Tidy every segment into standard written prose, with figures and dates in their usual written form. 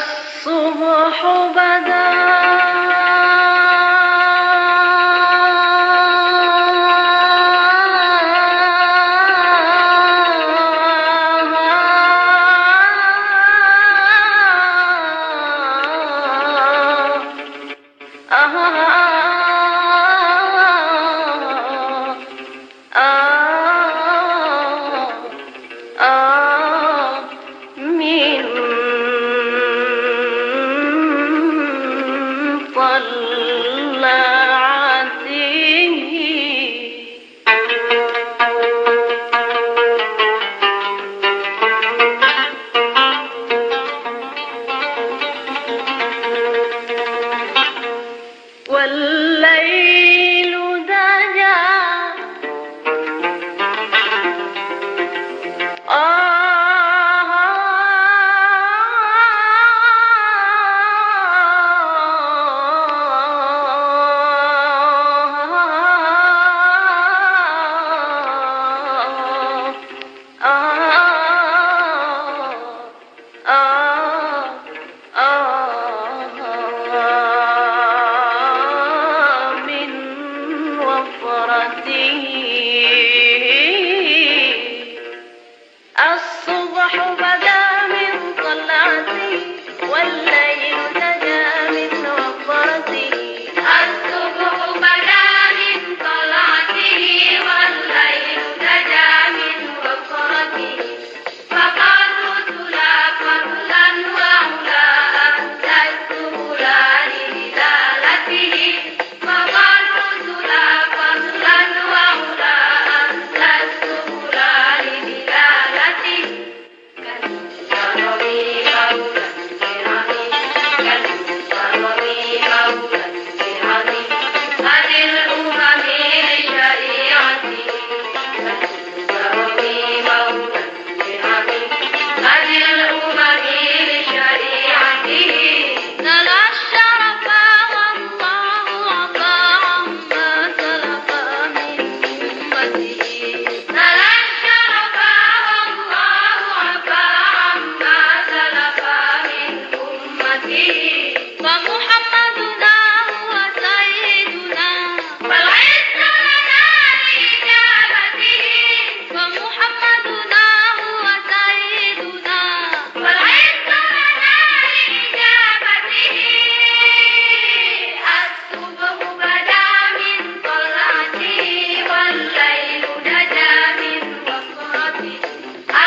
الصبح بدا من والليل دجى من وفرته الصبح بدا من طلعته والليل دجى من وفرته الصبح بدا من طلعته والليل دجى من وفرته فقد رسلا فضلا وعلا أمسكت فلان بدالته فقد رسلا فضلا وعلا أمسكت فلان بدالته كالمصطفى مولى الكرام كالمصطفى مولى الكرام هذه الأمم لشريعته كالمصطفى مولى الكرام هذه الأمم لشريعته نال الشرف والله عطاء ما سلف من أمته نال الشرف والله عطاء ما سلف من أمته فمحمدنا هو سيدنا والعز لنا لإجابته فمحمدنا هو سيدنا والعز لنا لإجابته الصبح بدا من طلعته والليل دجى من وفرته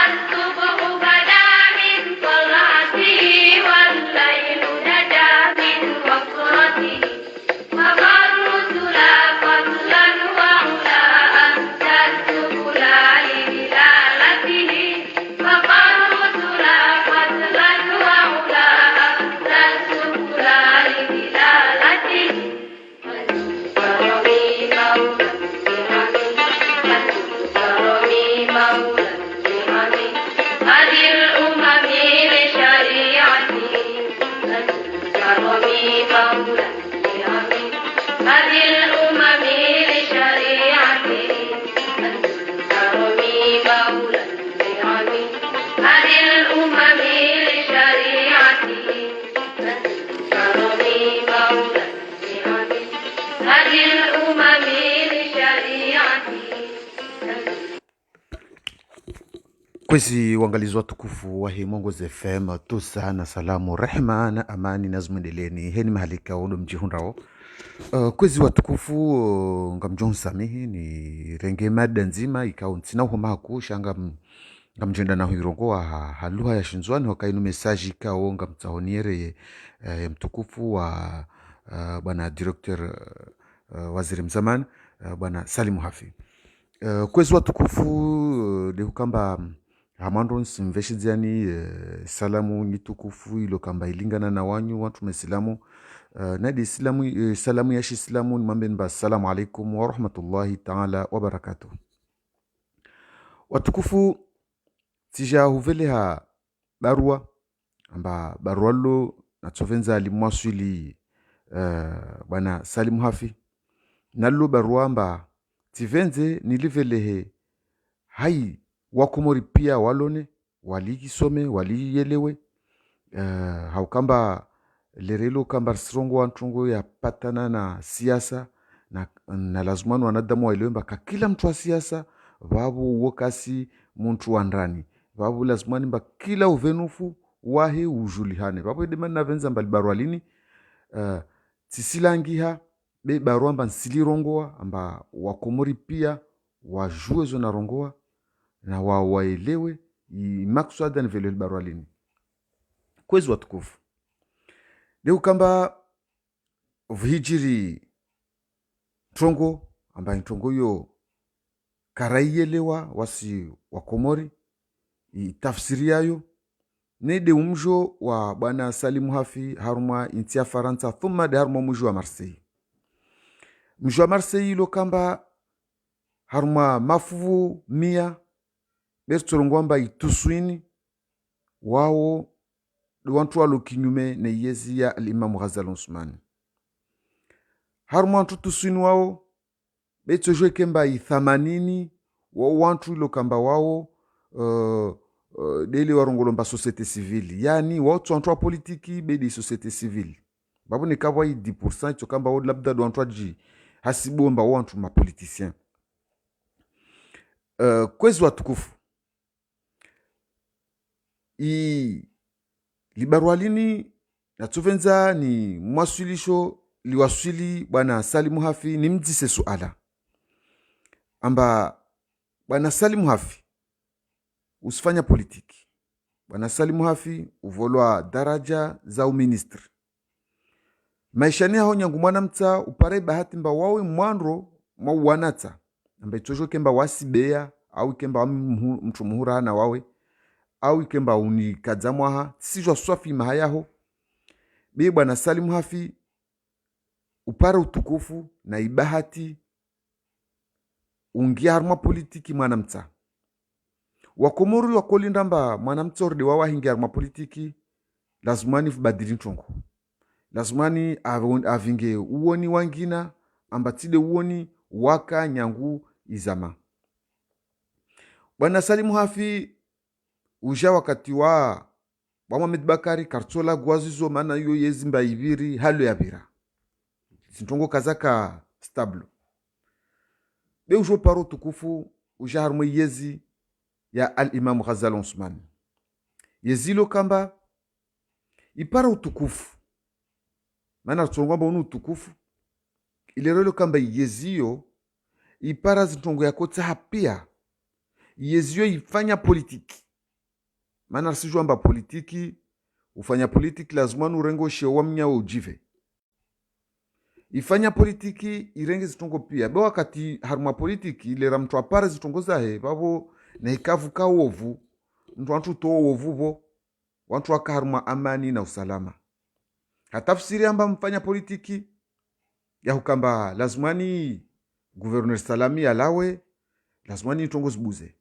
الصبح بدا من طلعته والليل دجى من وفرته فقد رسلا فضلا وعلا أمسكت فلان بدالته فقد رسلا فضلا وعلا أمسكت فلان بدالته كالمصطفى مولى الكرام كالمصطفى مولى الكرام هذه الأمم لشريعته كالمصطفى مولى الكرام هذه الأمم لشريعته كالمصطفى مولى الكرام هذه الأمم لشريعته كالمصطفى مولى الكرام هذه الأمم لشريعته. Kwezi uangalizi watukufu wa Mongozi FM tusa na salamu rehma na amani nazimwendeleni heni mahalika uno mjihunrao kwezi watukufu ngamjonsamihi ni renge mada nzima ikao ntsina uhomaku shanga ngamjenda na hirongo wa haluha ya shinzwani wakainu mesaji ikao ngamtsahoniere ya mtukufu wa bwana director waziri mzamani bwana Salimu Hafi kwezi watukufu dehukamba hamando nsimveshidziani salamu nitukufu ilo kamba ilingana na wanyu watu mesilamu nadi islamu salamu ya shislamu nimwambeni ba assalamu alaikum wa rahmatullahi ta'ala wa barakatuh. Watukufu tija huveleha barua amba barua lo natsovenza alimwaswili bwana Salimu Hafi nalo barua amba tivenze nilivelehe hai wakomori pia walone walikisome waliyelewe haukamba lerelo kamba sirongo wantungo ya patana na siasa na lazimani wanadamu waelewe ka kila mtu wa siasa vavu uokasi muntu wa ndani vavu lazimani mba kila uvenufu wahe ujulihane vavu edemani na venza mbali barua lini tsisilangiha be barua mba nsilirongoa amba wakomori pia wajue zo na rongoa na waelewe makswada nivelo barua lini kwezi watukufu leo kamba vihijiri trongo ambaye trongo yo karaielewa wasi wakomori itafsiri yayo nede umjo wa bwana Salimu Hafi haruma inti ya Faransa thumma de haruma mjo wa Marseille. Mjo wa Marseille lo kamba haruma mafuvu mia bertolongwamba ituswini wao wantu walo kinyume na yezi ya al-Imam Ghazali Usmani. Haruma wantu tuswini wao betojwe kemba ithamanini wao wantu ilo kamba wao dele warongolomba société civile yani watu wantu wa politiki bedi société civile babu ni kabwa 10% cho kamba wao labda do wantu aji hasibomba wantu ma politicien kwezi watukufu libarwalini natuvenza ni mwasilisho liwasili bwana Salimu Hafi ni mjise suala amba bwana Salimu Hafi usifanya politiki. Bwana Salimu Hafi uvolwa daraja za uministri. Maishani hao nyangu mwana mta upare bahati mba wawe mwanro mwanata. Amba itojo kemba wasibea au kemba mtu muhura na wawe au kemba unikadzamwaha sijwa swafi mahayaho. Be bwana Salimu Hafi upare utukufu na ibahati ungia harma politiki mwana mta. Wakomori wakolinda mba mwanamtsorde wawa hingi arma politiki lazimani badili ntongo lazimani avinge uoni wangina ambatide uoni waka nyangu izama. Bwana Salimu Hafi uja wakati wa Mohamed Bakari kartola gwazizo mana yo yezimba ibiri halo ya bira sintongo kazaka stablo be ujo paro tukufu uja harmo yezi ya al-Imam Ghazali Usmani yezilo kamba ipara utukufu maana tsongwamba unu utukufu ilerelo kamba yeziyo ipara zitongo yako tsapia yeziyo ifanya politiki maana sijwamba politiki ufanya politiki lazima urengo shewa mnyao ujive ifanya politiki irenge zitongo pia be wakati haruma politiki ilera mtu apara zitongo zahe babo na ikavu ka ovu mtu wantu to ovu bo wantu akaharuma amani na usalama hatafsiri amba mfanya politiki ya hukamba lazimani gouverneur Salami alawe lazimani tongo zibuze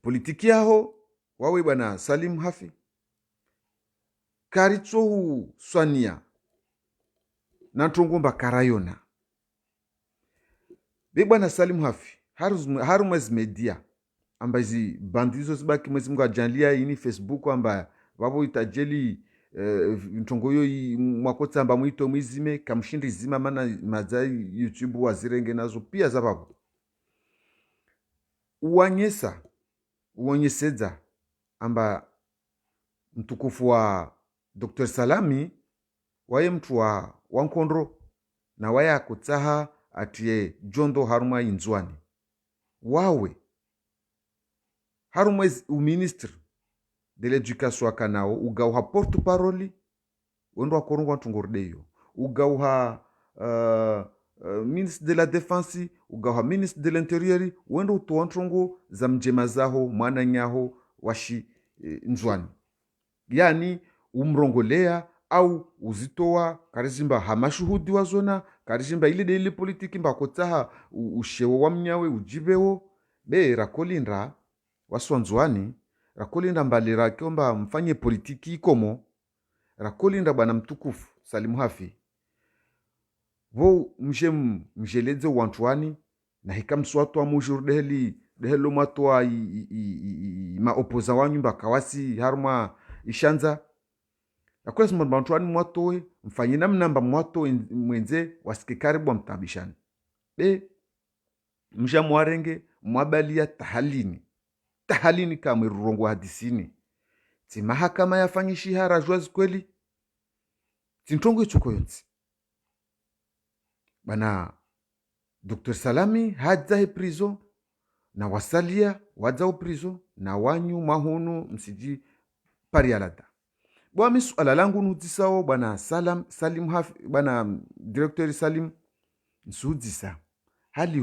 politiki yao wawe bwana Salimu Hafi karitso swania na tongo karayona be bwana Salimu Hafi haru mwezi media amba hizi bandizo zibaki mwezi mga janlia ini Facebook amba wabo itajeli ntongo yo mwakota amba mwito mwizime kamshindi zima mana mazai YouTube wazirenge nazo pia zababo uonyeseza amba mtukufu wa Dr. Salami waye mtu wa wankondro na waya kutaha atie jondo haruma inzwani wawe haruma uministre de l'éducation akanao ugauha porte-parole wendo akorungwa ntungordeyo ugauha ministre de la défense ugauha ministre de l'intérieur wendo utoantrongo za mjema zaho mwana nyaho washi nzwani yani umrongolea au uzitoa karizimba hamashuhudi wazona karizimba ile politiki mbakotaha ushewo wa mnyawe ujibewo be rakolinda waswanzwani rakolinda mbalira kiomba mfanye politiki ikomo rakolinda bwana mtukufu Salimu Hafi vo mjeleze wantuani na hikamswatu wa mujur dehelo matwa ma opoza wanyu mbakawasi harma ishanza akwela simba mtuani mwatoe mfanye namnamba mwatoe mwenze wasike karibu amtabishani be mja mwarenge mwabalia tahalini kamwe rurongo hadisini ti mahakama yafanya shihara jwazi kweli tintongo ichuko yonzi bana Dr. Salami hadza he prison na wasalia wadza u prison na wanyu mahunu msiji parialada bwa misu alalangu nutisao bana Salim Hafi bana director Salim nsudisa hali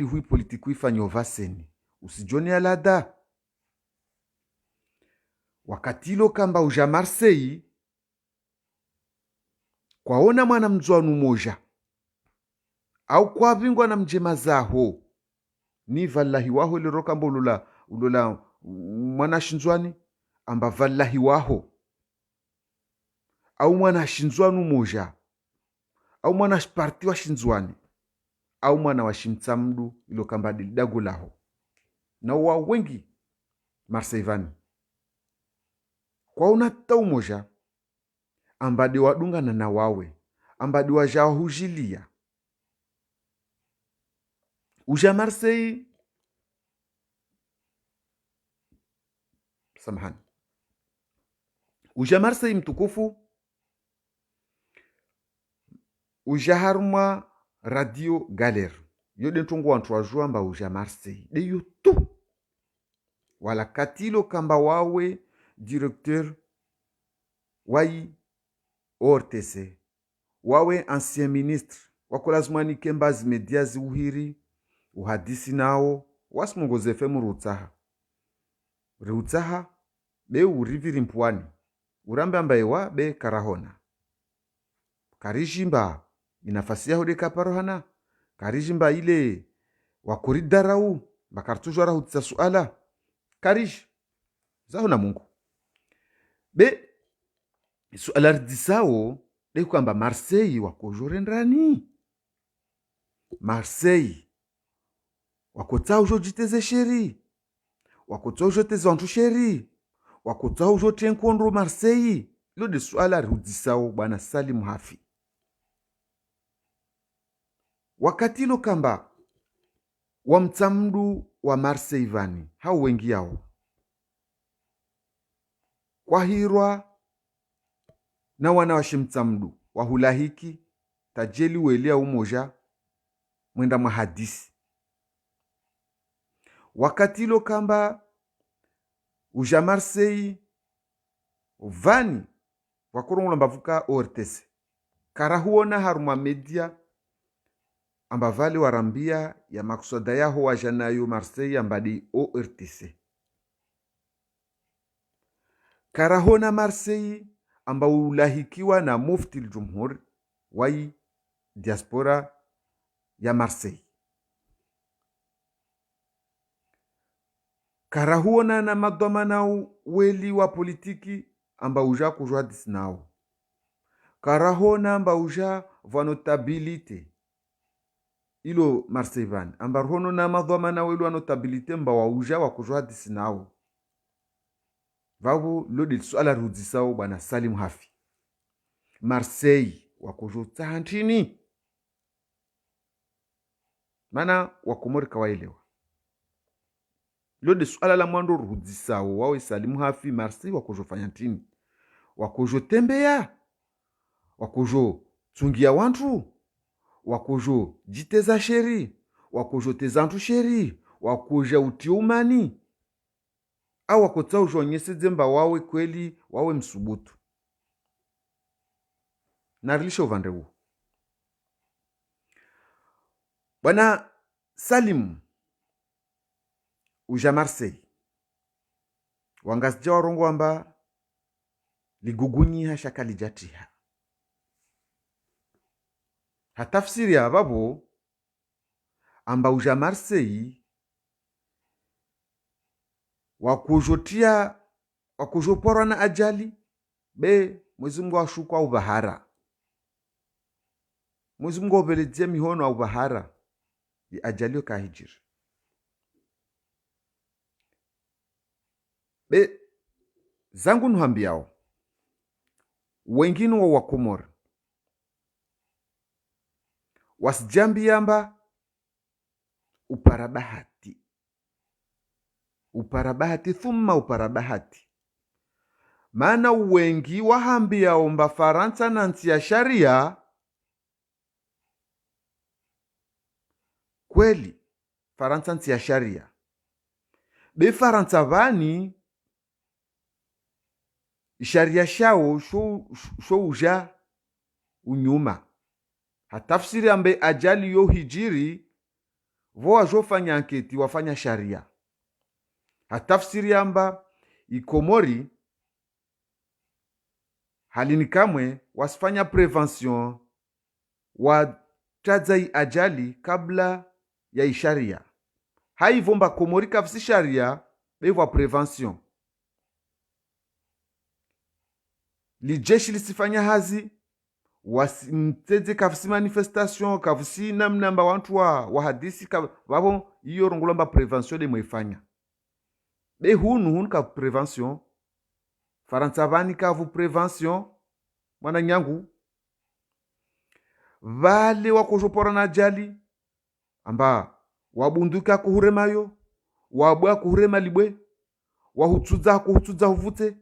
hu politiku ifanyo vaseni usijoni alada wakatilo kamba uja Marseille kwaona mwana mzwanu moja au kwa vingwa na mjema zaho ni vallahi waho lero kamba ulola mwana shinzwani amba vallahi waho au mwana shinzwanu moja au mwana parti wa shinzwani au mwana wa shimtsamdu ilo kamba dagulaho na wa wengi Marseivani kwa unata umoja ambadi wadungana na wawe ambadi wajahujilia uja Marseille samahani uja Marseille mtukufu uja haruma radio galère yode ntungu wantu wajua amba uja Marseille de yotu wala katilo kamba wawe directeur wai ORTC wawe ancien ministre wakolazimani kembazi mediazi uhiri uhadisi nao wasimongoze femu rutsaha be uriviri mpwani urambe ambayewa be karahona karijimba inafasi yaho de kaparohana karijimba ile wakoridarau bakartujwara hutsa suala karij zaho na Mungu be suala rdisao de kwamba Marseille wakojorendrani Marseille wakotsa ujo jiteze sheri wakotsa ujo teze wantu sheri wakotsa ujo tenkondo Marseille lo de suala rdisao bwana Salim Hafi wakati lo kamba wa mtsamdu wa Marseille vani hao wengi yao kwa hirwa na wana wa shimtsamdu wahulahiki tajeli welia umoja mwenda mahadisi wakati lo kamba uja Marseille vani wakurungula mbavuka ORTC karahuona haruma media amba vale warambia ya maksada yaho wajanayo Marseille ambadi ORTC karahona Marseille amba ulahikiwa na mufti al-Jumhur wai diaspora ya Marseille karahuona na madhamana weli wa politiki amba uja kujwa disnao karahona amba uja vanotabilite ilo Marseille amba hono na madhamana weli wa notabilite mba wa uja wa kujwa disnao vavu lodi suala rudisao bwana Salim Hafi Marseille wakojota hantini mana wakomori kawaelewa lodi suala la mwando rudisao wawe Salim Hafi Marseille wakojofanya ntini wakojotembea wakojo tungia wantu wakojo jiteza sheri wakojoteza ntu sheri wakoja utiumani au wakotsa ujonyese dzemba wawe kweli wawe msubutu narilisha uvande huu bwana Salim uja Marseille wangazija warongo amba ligugunyiha shaka lijatiha hatafsiri ya babo amba uja Marseille wakujoporwa na ajali be Mwenyezi Mungu ashuka au bahara Mwenyezi Mungu obelezie mihono au bahara di ajali kahijiri be zangu nuhambiao wengine wa Wakomori wasijambiamba uparabahati thumma uparabahati, maana wengi wahambiao mba Faransa na nchi ya sharia. Kweli Faransa nchi ya sharia, be Faransa vani sharia shao sho uja unyuma, hatafsiri ambe ajali yo hijiri vo wajofanya anketi wafanya sharia, hatafsiri amba ikomori halini kamwe wasifanya prevention watadza ajali kabla ya isharia. Haivo mba komori kafisi sharia bewa prevention. Lijeshi lisifanya hazi wasimteze kafisi manifestation kafisi namna mba wantu wa hadisi wabo iyo rongola mba prevention de mwefanya. Be hunu ka prevention. Faransa vani kavu prevention mwana nyangu. Vale wakojopora na ajali amba wabunduka kuhuremayo, wabwa kuhurema libwe, wahutsuza huvute.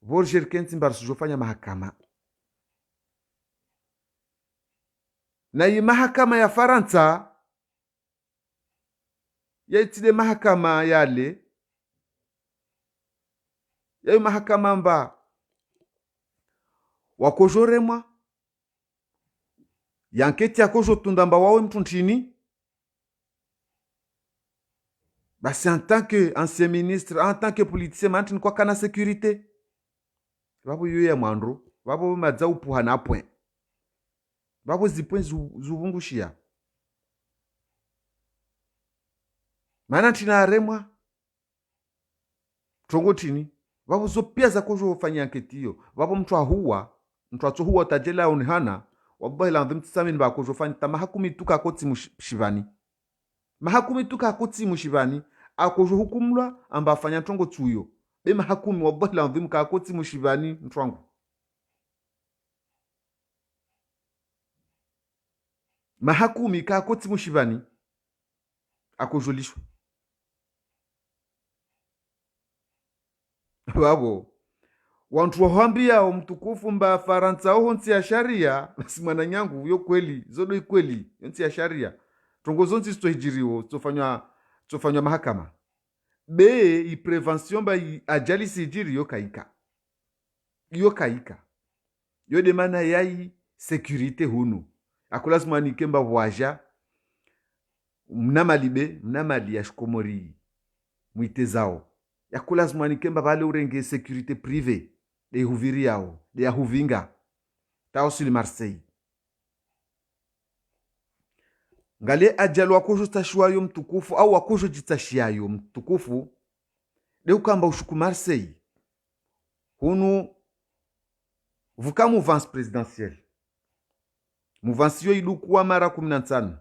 Vorger kensi mbarsu jofanya mahakama. Na hii mahakama ya Faransa ya itile mahakama yale ya mahakama mba wakojoremwa yanketi yakojo tundamba wawe mtu ntini. Basi en tant que ancien ministre, en tant que politicien, mantini kwa kana sécurité. Babo yuye mwandro, babo madza upuha na point. Babo zipwen zuvungushia. Mana ntina aremwa trongo tini. Babo zo pia za kojo ufanya anketi hiyo. Babo mtu atuhuwa tajela unihana. Wabahi la ndhim tisamini ba kojo ufanya ta mahakumi tuka koti mshivani. Mahakumi tuka koti mshivani. Akojo hukumlwa amba afanya trongo tuyo. Be mahakumi wabahi la ndhim ka koti mshivani mtwangu. Mahakumi ka koti mshivani. Akojo lishwa. Babo wantu wahambia mtukufu mba Faransa oho nsi ya sharia. Basi mwana nyangu yo kweli zodo ikweli nsi ya sharia trongo zonsi sto hijiriwo tofanywa mahakama be i prevention ba ajali si hijiri yo kaika yo de mana yai sécurité hunu akulazima nikemba waja mnamali ya shikomori mwite zao yakulazima nikemba vale urenge sécurité privée de huviri yao de ya huvinga tao sili Marseille. Ngale ajali wakojo tashiwayo mtukufu au wakojo jitashiayo mtukufu de ukamba ushuku Marseille hunu vuka mouvance présidentielle. Mouvance yo ilukuwa mara 15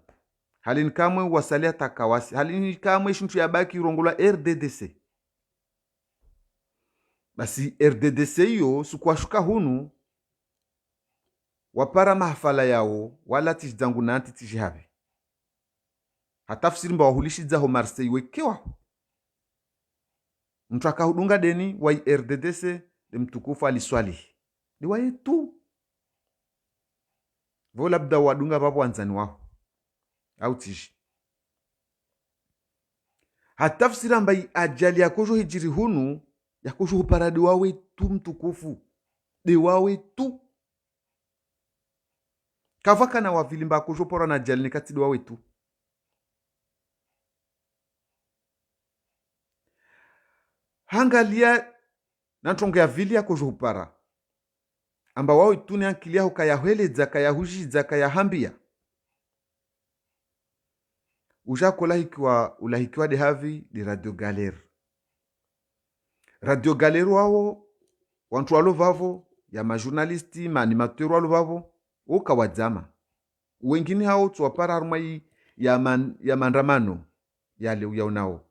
halini kamwe wasalia takawasi halini kamwe shintu yabaki rongola RDDC. Basi RDDC yo sukwashuka hunu wapara mahafala yao wala tijdangu nanti tijihabe. Hatafsiri mba wahulishiza ho Marseille wekewa. Mtu akahudunga deni wa RDDC de mtukufu aliswali. Ni wae tu. Vo labda wadunga babu wanzani wao. Au tiji. Hatafsiri mba ajali ya kojo hijiri hunu ya kojo huparadi wawe tu mtukufu. De wawe tu. Kavaka na wavilimba kojo pora na ajali ni kati de wawe tu. Hangalia na ntongo ya vili ya kojo hupara. Amba wao ituni ankilia hukayaheleza, kayahujiza, kayahambia. Ujako ulahikiwa de havi de Radio Galère. Radio Galère wao, wantu walo vavo, ya majournalisti, maanimateur walo vavo, uka wadzama. Wengine hao tuwapara harumai ya mandamano, ya leo ya unao,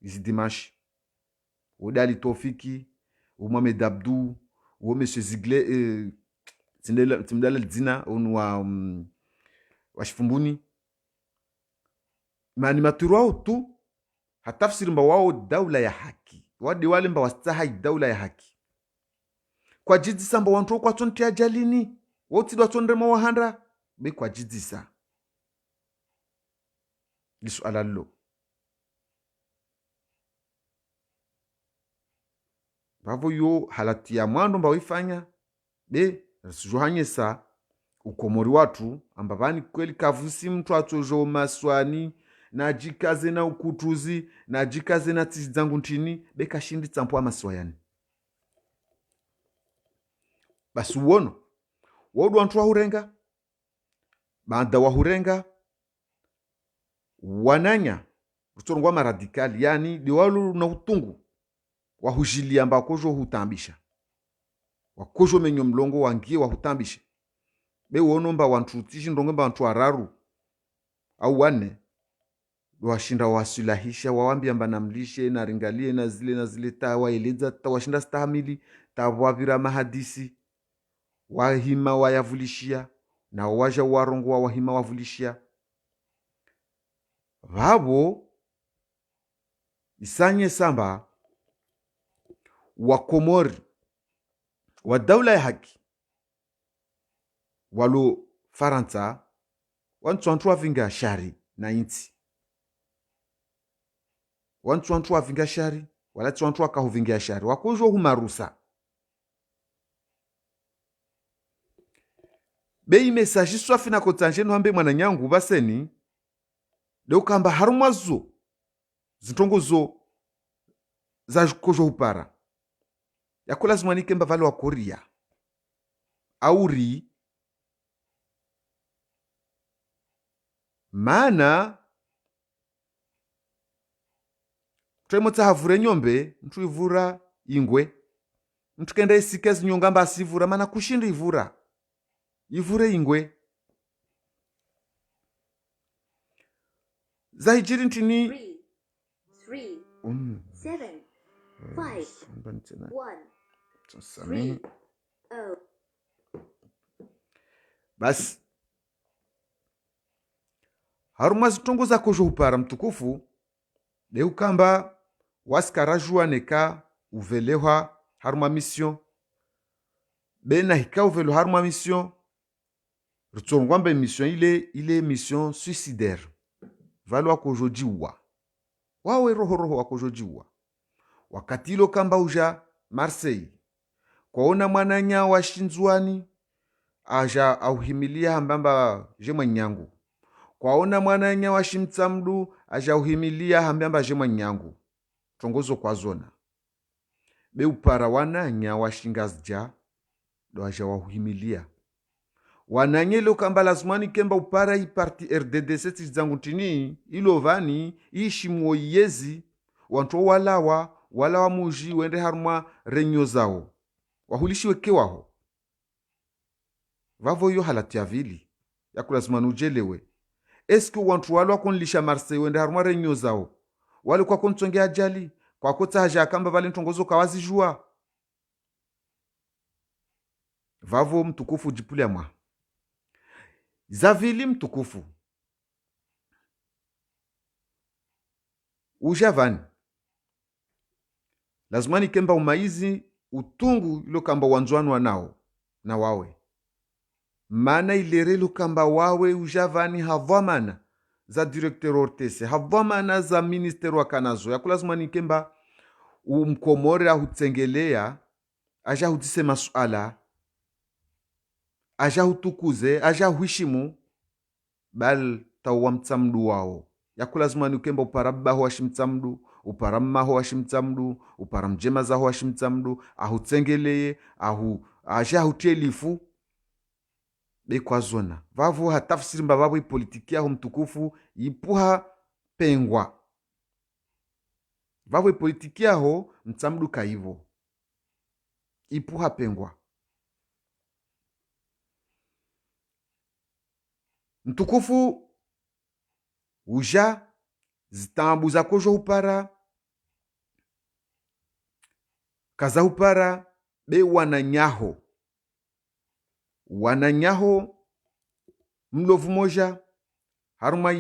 isi dimashi. udali Tofiki, ou Mohamed Abdou, ou Monsieur Zigle, Timdala Dzina, ou wa Shifumbuni. Maanimaturu wao tu hatafsiri mba wao daula ya haki. Wadi wale mba wastahai daula ya haki. Kwa jidisa mba wantu kwa tonti ya jalini. Woti dwa tondrema wahanda. Be kwa jidisa. Lisu alalo. Bavo yo halati ya mwando mba wifanya. Be rasujuhanye sa ukomori watu amba vani kweli kavusi mtu atojo maswani na jikaze na ukutuzi na jikaze na tizangu ntini beka shindi tsampo amaswayani basi uono wodu wantu wa hurenga banda wa hurenga wananya kutorongwa maradikali yani diwalu na utungu wa hujilia amba kojo hutambisha wakojo menyo mlongo wangie wa hutambisha be uono mba wantu tishi ndongo mba wantu araru au wane washinda wasulahisha wawambia mba namlishe na ringalie na zile tawaeleza tawashinda stahamili tawavira mahadisi wahima wayavulishia na waja warongo wa wahima wavulishia vabo isanye samba wakomori wa daula ya haki walo Faransa wantu wavinga shari na inti wantu wavinga shari wala wantu wakahuvinga shari wakojo humarusa bei message swafi na kotanje no hambe mwana nyangu baseni leo kamba harumwazo zitongozo za kojo hupara yakola zimwanike mba vale wa Korea auri maana twemotsa havure nyombe mtu ivura ingwe mtu kenda isikezi nyongamba asivura mana kushinda ivure ingwe zahijiri ntini 3, 7, 5, 1, 3, 0. basi haruma zitongo za kojo hupara mtukufu leu kamba waskarajua neka uvelewa haruma mission bena hika uvelo haruma mission rutsongwambe mission ile mission suicidaire valwa kojo jiwa wawe roho wakojo jiwa wakati ilo kamba uja Marseille kwaona mwananya wa shinzwani aja auhimilia hambamba jemwa nyangu kwaona mwananya wa shimtsamdu aja auhimilia hambamba jemwa nyangu tongozo kwa zona be upara wananya wa shingazja do aja wauhimilia wananye ilo kamba lazimani kemba upara i parti RDDC tizangu tini ilo vani ishimuo yezi wanto walawa muji wende haruma renyo zao wahulishiwe kewaho vavo yo halati ya vili ya kulazima nujelewe eski wantu walwa konlisha Marseille wende haruma renyo zao wale kwa kontsonge ajali kwa kota haja kamba vale ntongozo kawazi jua vavo mtukufu jipulia mwa zavili mtukufu ujavani lazimani kemba umaizi utungu ilo kamba wanzwanwa nao na wawe mana ilere ilo kamba wawe ujavani havamana za directeur ortese havamana za minister wa kanazo ya kulazimani kemba umkomore ahutsengelea aja hutise masuala aja hutukuze aja huishimu bal tawa mtsamdu wao yakulazima ukemba uparabbaho washimtsamdu uparammaho washimtsamdu uparamjema zaho washimtsamdu ahutsengeleye aja hutielifu bekwa zona vavo hatafsiri mba vavo ipolitiki yaho mtukufu ipuha pengwa vavo ipolitiki yaho mtsamdu kaivo ipuha pengwa mtukufu uja zitambu za kojo upara kazahupara be wananyaho mlovu moja haruma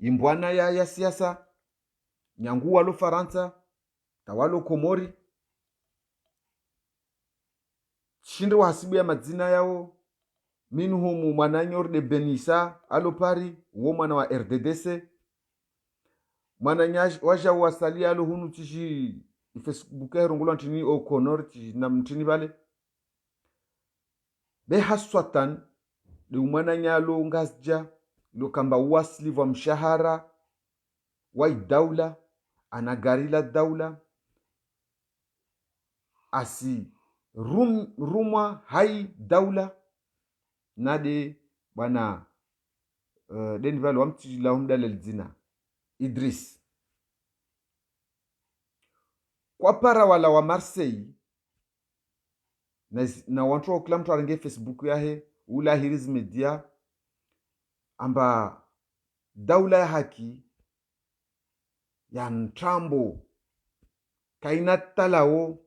imbwana ya siasa nyangu walo Faransa tawalo Komori shinde wa hasibu ya madzina yao minu humu mwananyor de Benissa alo pari uwo mwana wa RDDC mwana waja wasali alo hunu tishi Facebook ya rongola ntini O'Connor na mtini vale be haswatan de mwana nyalo ngazja lo kamba wasli wa mshahara wa daula anagarila daula asi rumwa hai daula nade bwana deni vale wamti la humdala ldzina Idris kwa para wala wa Marseille na wantu wa kila mtu arenge Facebook yahe ula hiriz media amba daula ya haki ya ntrambo kaina talao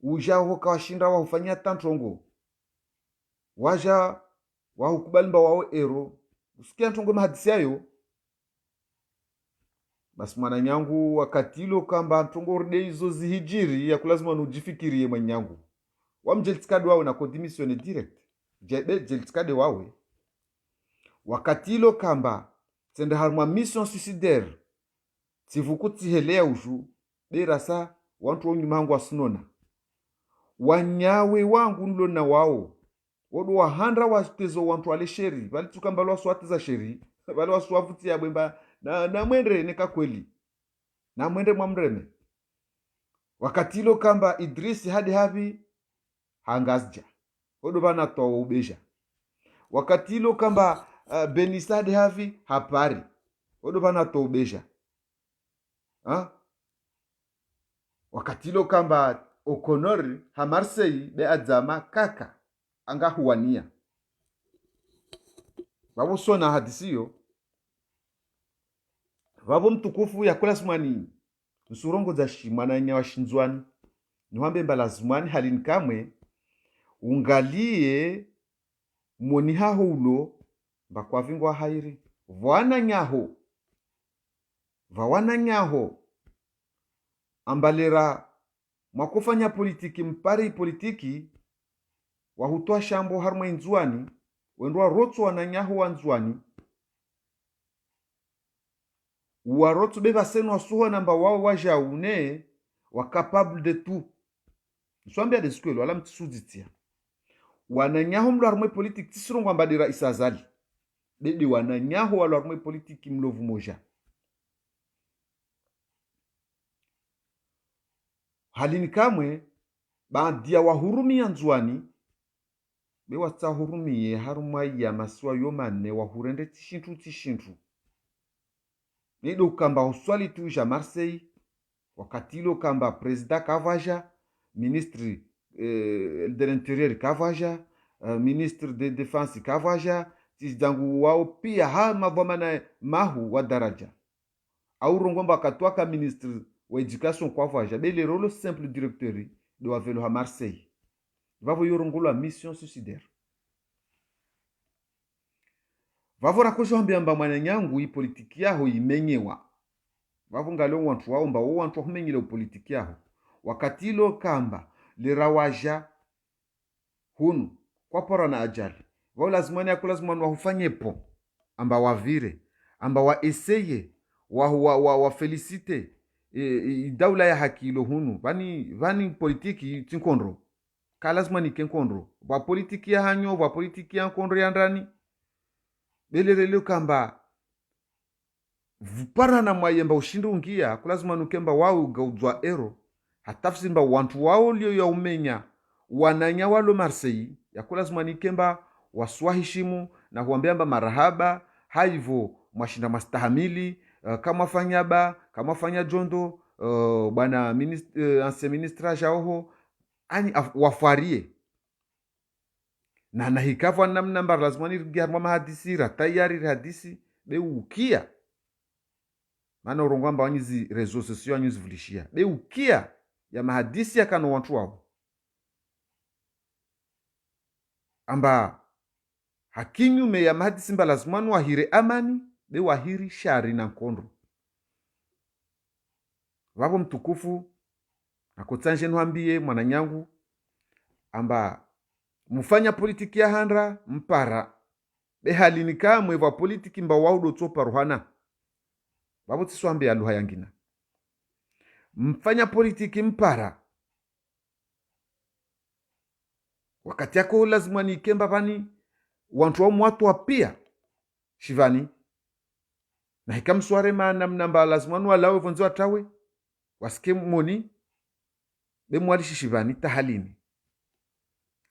ujaho kawashinda wa hufanyia tantrongo waja wa hukubalimba wao ero usikia ntongo mahadisi yayo basi mwana nyangu wakati ilo kamba ntongo rde izo zihijiri ya kulazima nujifikirie mwanyangu wamjelitsikade wawe na kodimisione direct jelitsikade wawe wakati ilo kamba tsende harumwa mission suicidaire tsivuku tsihelea uju berasa wantu wonyuma hangu asinona wanyawe wangu nlona wao wodo wahanda watezo wantu wale sheri vali tukamba lwa swatiza sheri vali waswafuti ya bwemba na mwendre neka kweli na mwendre mwamreme wakati ilo kamba Idrisi hadi havi hangazja wodo bana toa ubeja wakati ilo kamba Benissa hadi havi hapari wodo bana toa ubeja wakati ilo kamba O'Connor ha Marseille be adzama kaka anga huwania vavo sona hadisiyo vavo mtukufu ya kula smani nsurongo za shimana nya wa shinzwani niwambe mbala zumani halini kamwe ungalie moni haho ulo mbakwa vingwa hairi vawana nyaho ambalera mwakufanya politiki mpari politiki wahutoa shambo harumwa inzwani wendwa rotsu wananyaho wanzwani warotsu beva senu wasuho namba wao waja une wa capable de tout nswambia de skwelo wala mtisudzitia wananyaho mlo harumwe politiki tisirongwa mbadira isazali dede wananyaho wala harumwe politiki mlovu moja halini kamwe badia wahurumia nzwani be watsahurumie harumwa ya masiwa yomane wahurende tishintu nido kamba uswali tuja Marseille wakati ilo kamba presida kavaja ministre de l'intérieur kavaja ministre de défense kavaja tisdangu wao pia ha mavamana mahu wa daraja au rongomba katwaka ministre wa education kavaja bele rolo simple directeur do avelo ha Marseille vavo yorongolo a mission suicidaire vavo rakojo ambiamba mwana nyangu politiki yaho imenyewa vavo ngalo wantu wao mba wantu humenyile politiki yaho wakati ilo kamba lirawaja hunu kwa pora na ajali vao lazimani yako lazimani wahufanyepo amba wavire amba waeseye wa felicite daula ya haki ilo hunu vani politiki tinkondro ka lazimani kenkondro wa politiki ya hanyo wa politiki ya nkondro ya ndani belerele kamba vupara na mwayemba ushindi ungia kulazima nukemba wao gaudzwa ero hatafsimba wantu wao liyo ya umenya wananya walo Marseille ya kulazima nikemba waswahishimu na huambiamba marahaba haivo mwashinda mastahamili kama fanya jondo bwana ancien ministre jaoho ani wafarie na hikafu namna mbar lazima ni harma mahadisi ratayari hadisi be ukia maana urongwamba wanyizi rezo sosio wanyizi vulishia be ukia ya mahadisi ya kano wantu wao amba hakinyume ya mahadisi mba lazima wahire amani be wahiri shari na nkondo wapo mtukufu nakotsanje nwambie mwananyangu amba mufanya politiki ya handra mpara be halini kamwe va politiki mba waudo tsopa ruhana wapo tiswambia luha yangina mfanya politiki mpara wakati yako lazima ni kemba vani wantu wa mwatu wa pia shivani na hikamsware maana mnamba lazima nwa lawe vonzo atawe wasike moni be mwalishi shivani tahalini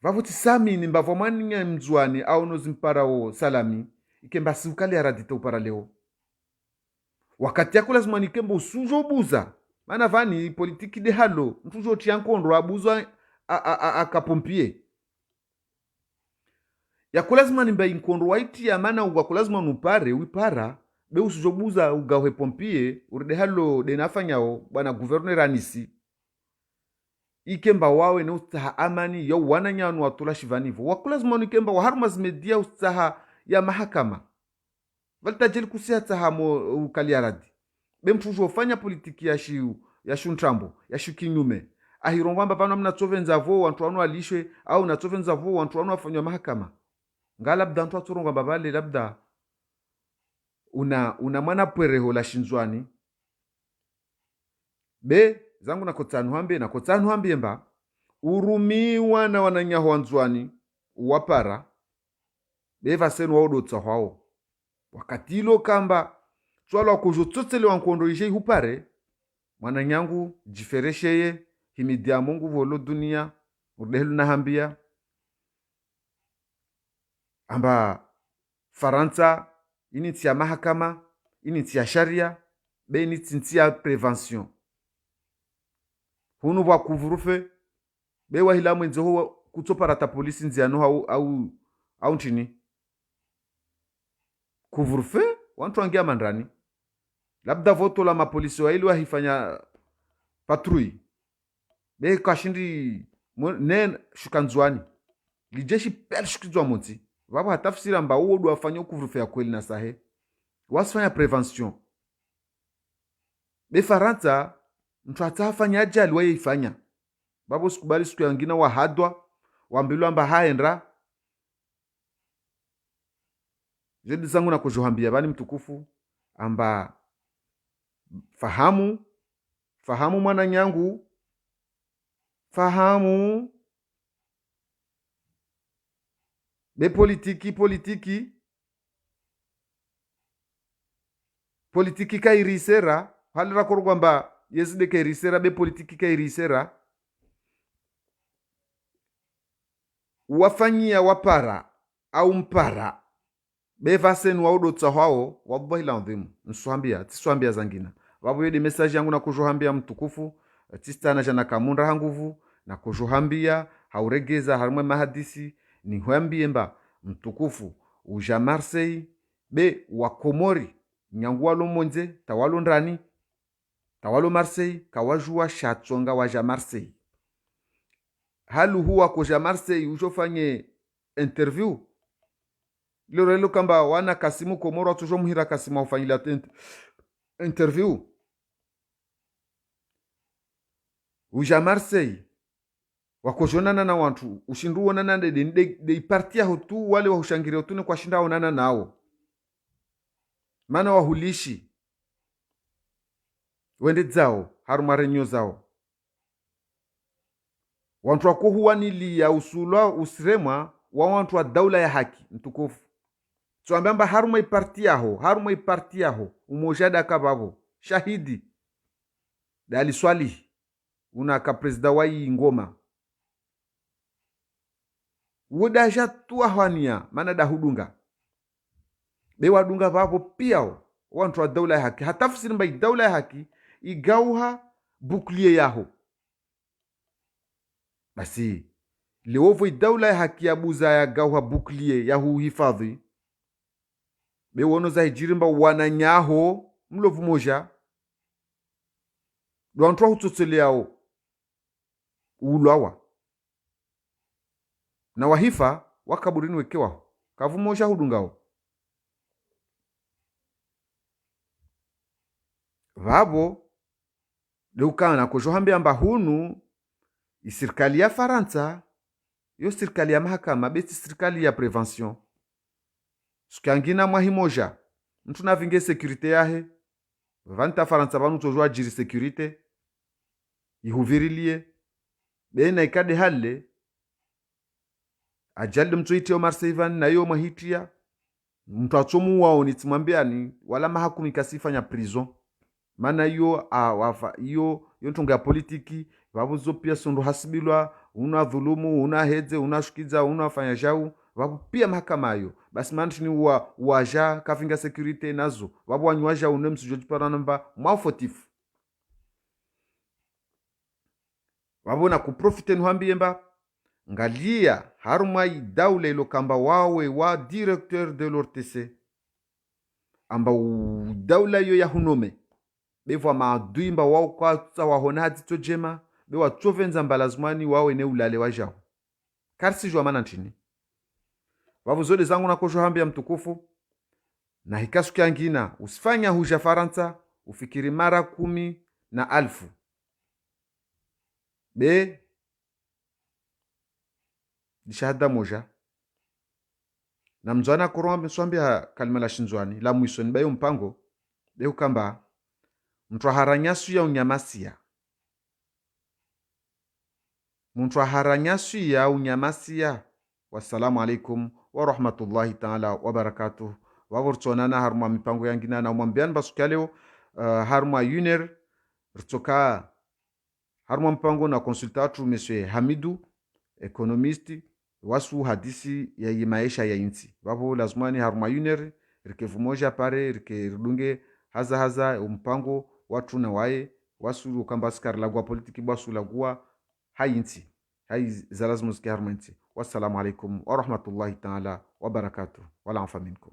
vavuti sami ni mbavo mwaninga mzwani au nozimpara o salami ikemba siukali aradita upara leo wakati yako lazima nikemba usujo buza maana vani politiki de halo mtujo tiankondo abuzwa akapompie yako lazima nimba inkondo waiti ya maana uwako lazima nupare wipara be usujo buza ugawe pompie uride halo de nafanyao bwana gouverneur anisi ikemba wawe ne ustaha amani yo wananyanu watula shivanivo wakulazima nikemba waharuma zimedia ustaha ya mahakama valitajeli kusia tahamo ukaliaradi bemfujo fanya politiki ya shuntrambo ya shukinyume ahirongwamba vano mna tsovenza vo wantu wanu alishwe au na tsovenza vo wantu wanu afanywa mahakama ngalabda ntu aturongwamba vale labda una mwana pwereho la shinzwani be zangu nakotsanu hambie mba urumiwa na wananyaho wanzwani uwapara beva senu waudotsa hwao wakati ilo kamba swala wakujo tsotsele wankondo ishe hupare mwananyangu jiferesheye himidia mungu volo dunia udehelu na hambia amba Faransa initi ya mahakama initi ya sharia be initi ya prevention hunu wa kuvurufe be wahila mwenze ho kutsoparata polisi nziano au ntini kuvurufe wantu wangia mandrani labda voto la mapolisi wa ili wahifanya patrui be kashindi ne shukanzwani lijeshi per shukizwa moti wapo hatafsira mba uodu wafanya kuvurufe ya kweli na sahe wasifanya prevention be Faransa mtu atafanya ajali waye ifanya babo sikubali siku yangina wahadwa wambilwa mba haendra jedi zangu na kujohambia bani mtukufu amba fahamu mwana nyangu fahamu be politiki kairisera halira korogwamba yezide kairisera be politiki kairisera wafanyia wapara au mpara bevasenu waudotsa hwao wallahi adhimu tiswambia zangina wabo yede message yangu na kujohambia mtukufu tistana jana kamunda hanguvu na kujohambia hauregeza harimwe mahadisi ni hwambie mba mtukufu uja Marseille be wakomori nyangwalo monze tawalo ndani tawalo Marseille kawajua shatsonga waja Marseille halu huwa koja Marseille ujofanye interview lorelo kamba wana Kasimu Komoro tujo muhira Kasimu ufanyila interview uja Marseille wakojonana na wantu ushindu wonana de partia hotu wale wahushangiria hotune kwa shinda onana nao mana wahulishi wende zao harumarenyo zao wantu wako huwa nili ya usulwa usiremwa wa wantu wa daula ya haki mtukufu tuambamba haruma iparti yaho umojada kababo shahidi dali swali una ka presida wa ngoma wodaja tuwa hwania mana da hudunga be wadunga babo piao wantu wa daula ya haki hatafsiri mba daula ya haki igauha bukliye yaho basi lewovo daula ya haki ya buza ya gauha bukliye ya huhifadhi be wono za hijirimba wananyaho mlovu moja wantu wa hutsotele yao ulwawa na wahifa wakaburini wekewa kavumosha hudungao vavo leukana kojohambe amba hunu isirikali ya Faransa yo sirikali ya mahakama beti sirikali ya prevention sukangina mwahimoja mtu navinge securite yahe vanta Faransa vanu tojwa jiri securite ihuvirilie bena ikade halle ajali mtu itio Marseivan na yo mahitia mtu atomu wao nitimwambiani wala mahakumi kasifanya prison mana yo wafa yo ntonga ya politiki vabuzo pia sondo hasibilwa una dhulumu una hedze una shukiza una fanya jau vabu pia mahakama yo basi mantini waja kafinga security nazo vabu wanywaja une msujoji paranamba mwafotifu vabu na kuprofite nuhambi yemba ngalia haruma idaule ilo kamba wawe wa directeur de l'ORTC amba daula yo ya hunome bevo maadui wao kwa wahona hadi tojema be watovenza mbalazmani wawe ne ulale wajao karsi jwa mana ntini wavu zode zangu na kojo hambia mtukufu na hikasu kiangina usifanya huja Faransa ufikiri mara 10,000 be dishahada moja na mzwana korombe mswambia kalima la shinzwani la mwiso ni bayo mpango be ukamba mtu haranyasu ya unyamasia mtu haranyasu ya unyamasia. Wassalamu alaikum wa rahmatullahi ta'ala wa barakatuh. Wavortonana haruma mipango yangina na umambian basukaleo haruma yuner rtoka haruma mpango na konsultatu monsieur Hamidou economist wasu hadisi ya maisha ya inti wavo lazimani haruma yuner rikevu moja pare rike rdunge haza mpango watu na wae wasu kamba skar lagwa politiki basu lagwa hayinti hay zalazmu zki harmanti. Wassalamu alaikum wa rahmatullahi ta'ala wa barakatuh wala afa minkum.